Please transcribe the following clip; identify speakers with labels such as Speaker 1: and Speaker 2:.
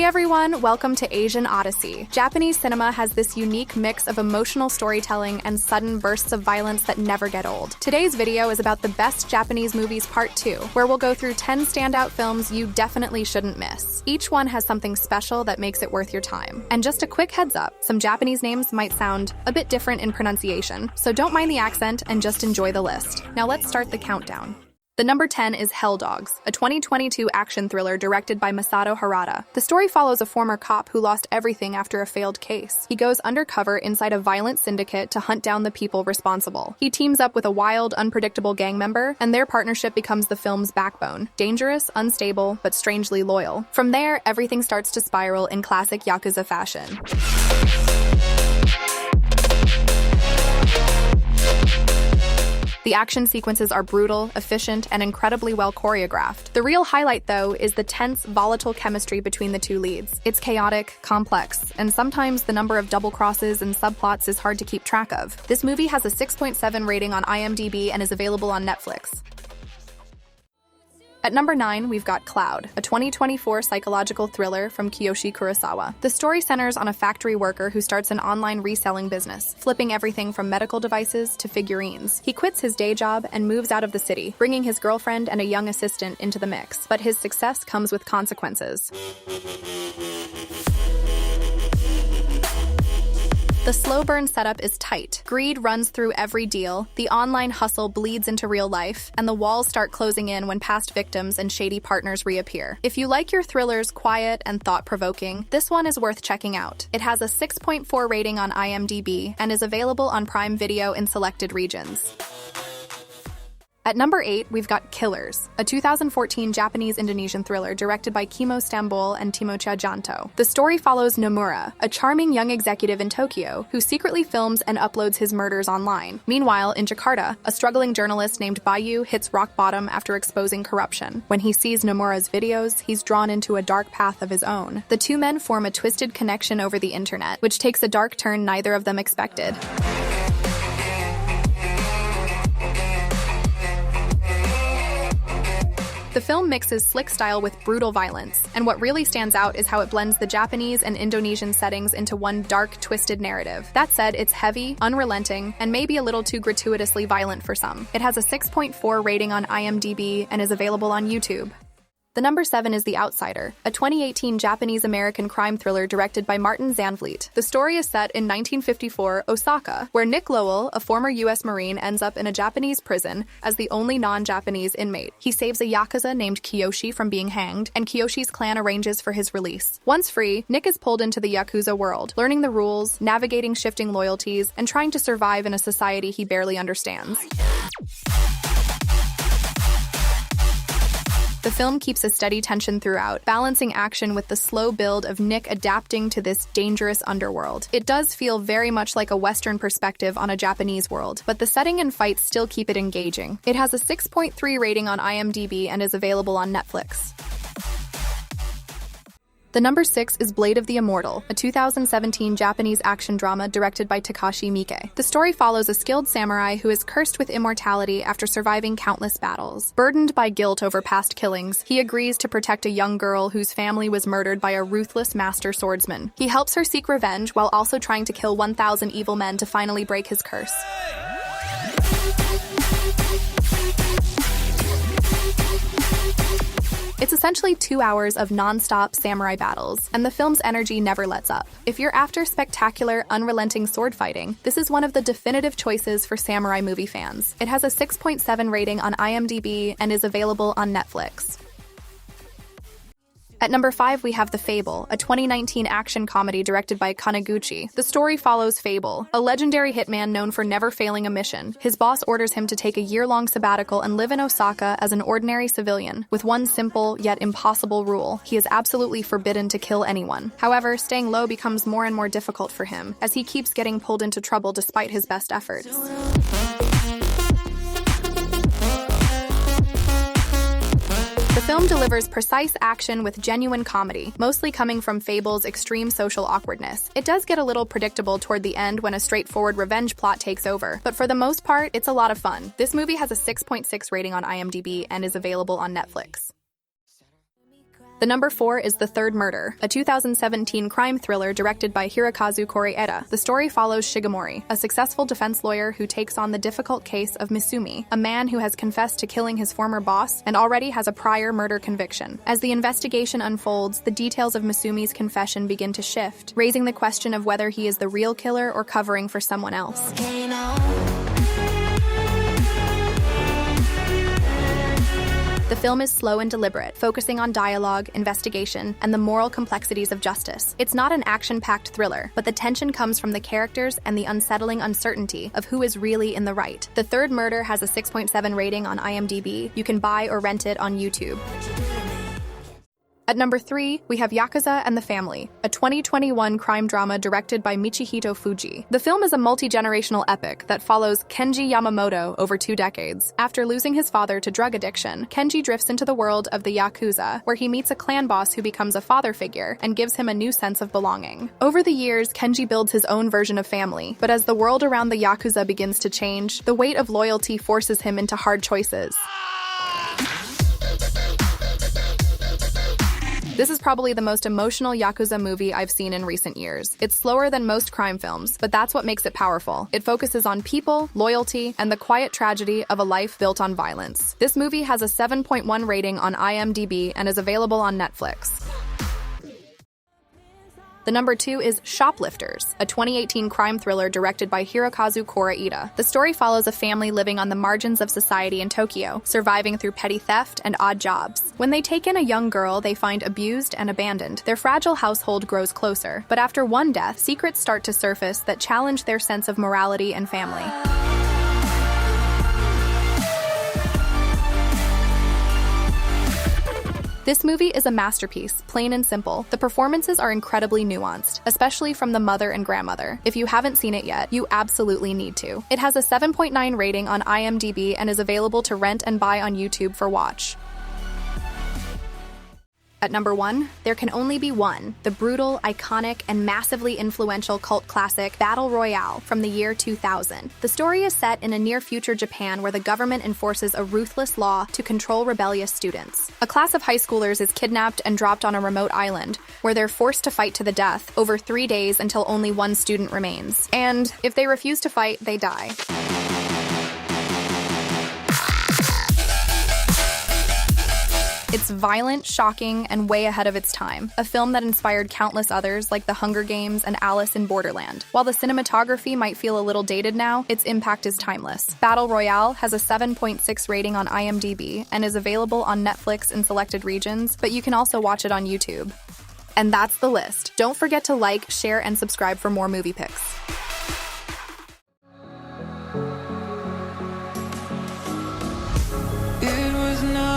Speaker 1: Hey everyone, welcome to Asian Odyssey. Japanese cinema has this unique mix of emotional storytelling and sudden bursts of violence that never get old. Today's video is about the best Japanese movies Part 2, where we'll go through 10 standout films you definitely shouldn't miss. Each one has something special that makes it worth your time. And just a quick heads up, some Japanese names might sound a bit different in pronunciation, so don't mind the accent and just enjoy the list. Now let's start the countdown. The number 10 is Hell Dogs, a 2022 action thriller directed by Masato Harada. The story follows a former cop who lost everything after a failed case. He goes undercover inside a violent syndicate to hunt down the people responsible. He teams up with a wild, unpredictable gang member, and their partnership becomes the film's backbone. Dangerous, unstable, but strangely loyal. From there, everything starts to spiral in classic Yakuza fashion. The action sequences are brutal, efficient, and incredibly well choreographed. The real highlight, though, is the tense, volatile chemistry between the two leads. It's chaotic, complex, and sometimes the number of double crosses and subplots is hard to keep track of. This movie has a 6.7 rating on IMDb and is available on Netflix. At number 9, we've got Cloud, a 2024 psychological thriller from Kiyoshi Kurosawa. The story centers on a factory worker who starts an online reselling business, flipping everything from medical devices to figurines. He quits his day job and moves out of the city, bringing his girlfriend and a young assistant into the mix. But his success comes with consequences. The slow burn setup is tight. Greed runs through every deal, the online hustle bleeds into real life, and the walls start closing in when past victims and shady partners reappear. If you like your thrillers quiet and thought-provoking, this one is worth checking out. It has a 6.4 rating on IMDb and is available on Prime Video in selected regions. At number 8, we've got Killers, a 2014 Japanese-Indonesian thriller directed by Kimo Stambol and Timo Tjahjanto. The story follows Nomura, a charming young executive in Tokyo who secretly films and uploads his murders online. Meanwhile, in Jakarta, a struggling journalist named Bayu hits rock bottom after exposing corruption. When he sees Nomura's videos, he's drawn into a dark path of his own. The two men form a twisted connection over the internet, which takes a dark turn neither of them expected. The film mixes slick style with brutal violence, and what really stands out is how it blends the Japanese and Indonesian settings into one dark, twisted narrative. That said, it's heavy, unrelenting, and maybe a little too gratuitously violent for some. It has a 6.4 rating on IMDb and is available on YouTube. The number 7 is The Outsider, a 2018 Japanese-American crime thriller directed by Martin Zandvliet. The story is set in 1954 Osaka, where Nick Lowell, a former U.S. Marine, ends up in a Japanese prison as the only non-Japanese inmate. He saves a Yakuza named Kiyoshi from being hanged, and Kiyoshi's clan arranges for his release. Once free, Nick is pulled into the Yakuza world, learning the rules, navigating shifting loyalties, and trying to survive in a society he barely understands. The film keeps a steady tension throughout, balancing action with the slow build of Nick adapting to this dangerous underworld. It does feel very much like a Western perspective on a Japanese world, but the setting and fights still keep it engaging. It has a 6.3 rating on IMDb and is available on Netflix. The number 6 is Blade of the Immortal, a 2017 Japanese action drama directed by Takashi Miike. The story follows a skilled samurai who is cursed with immortality after surviving countless battles. Burdened by guilt over past killings, he agrees to protect a young girl whose family was murdered by a ruthless master swordsman. He helps her seek revenge while also trying to kill 1,000 evil men to finally break his curse. It's essentially 2 hours of non-stop samurai battles, and the film's energy never lets up. If you're after spectacular, unrelenting sword fighting, this is one of the definitive choices for samurai movie fans. It has a 6.7 rating on IMDb and is available on Netflix. At number 5, we have The Fable, a 2019 action comedy directed by Kaneguchi. The story follows Fable, a legendary hitman known for never failing a mission. His boss orders him to take a year-long sabbatical and live in Osaka as an ordinary civilian, with one simple yet impossible rule: he is absolutely forbidden to kill anyone. However, staying low becomes more and more difficult for him, as he keeps getting pulled into trouble despite his best efforts. The film delivers precise action with genuine comedy, mostly coming from Fable's extreme social awkwardness. It does get a little predictable toward the end when a straightforward revenge plot takes over, but for the most part, it's a lot of fun. This movie has a 6.6 rating on IMDb and is available on Netflix. The number 4 is The Third Murder, a 2017 crime thriller directed by Hirokazu Koreeda. The story follows Shigemori, a successful defense lawyer who takes on the difficult case of Misumi, a man who has confessed to killing his former boss and already has a prior murder conviction. As the investigation unfolds, the details of Misumi's confession begin to shift, raising the question of whether he is the real killer or covering for someone else. The film is slow and deliberate, focusing on dialogue, investigation, and the moral complexities of justice. It's not an action-packed thriller, but the tension comes from the characters and the unsettling uncertainty of who is really in the right. The Third Murder has a 6.7 rating on IMDb. You can buy or rent it on YouTube. At number 3, we have Yakuza and the Family, a 2021 crime drama directed by Michihito Fuji. The film is a multi-generational epic that follows Kenji Yamamoto over 2 decades. After losing his father to drug addiction, Kenji drifts into the world of the Yakuza, where he meets a clan boss who becomes a father figure and gives him a new sense of belonging. Over the years, Kenji builds his own version of family, but as the world around the Yakuza begins to change, the weight of loyalty forces him into hard choices. This is probably the most emotional Yakuza movie I've seen in recent years. It's slower than most crime films, but that's what makes it powerful. It focuses on people, loyalty, and the quiet tragedy of a life built on violence. This movie has a 7.1 rating on IMDb and is available on Netflix. The number 2 is Shoplifters, a 2018 crime thriller directed by Hirokazu Koreeda. The story follows a family living on the margins of society in Tokyo, surviving through petty theft and odd jobs. When they take in a young girl they find abused and abandoned, their fragile household grows closer. But after one death, secrets start to surface that challenge their sense of morality and family. This movie is a masterpiece, plain and simple. The performances are incredibly nuanced, especially from the mother and grandmother. If you haven't seen it yet, you absolutely need to. It has a 7.9 rating on IMDb and is available to rent and buy on YouTube for watch. At number 1, There Can Only Be One, the brutal, iconic, and massively influential cult classic Battle Royale from the year 2000. The story is set in a near-future Japan where the government enforces a ruthless law to control rebellious students. A class of high schoolers is kidnapped and dropped on a remote island, where they're forced to fight to the death over 3 days until only one student remains. And if they refuse to fight, they die. It's violent, shocking, and way ahead of its time, a film that inspired countless others like The Hunger Games and Alice in Borderland. While the cinematography might feel a little dated now, its impact is timeless. Battle Royale has a 7.6 rating on IMDb and is available on Netflix in selected regions, but you can also watch it on YouTube. And that's the list. Don't forget to like, share, and subscribe for more movie picks.
Speaker 2: It was not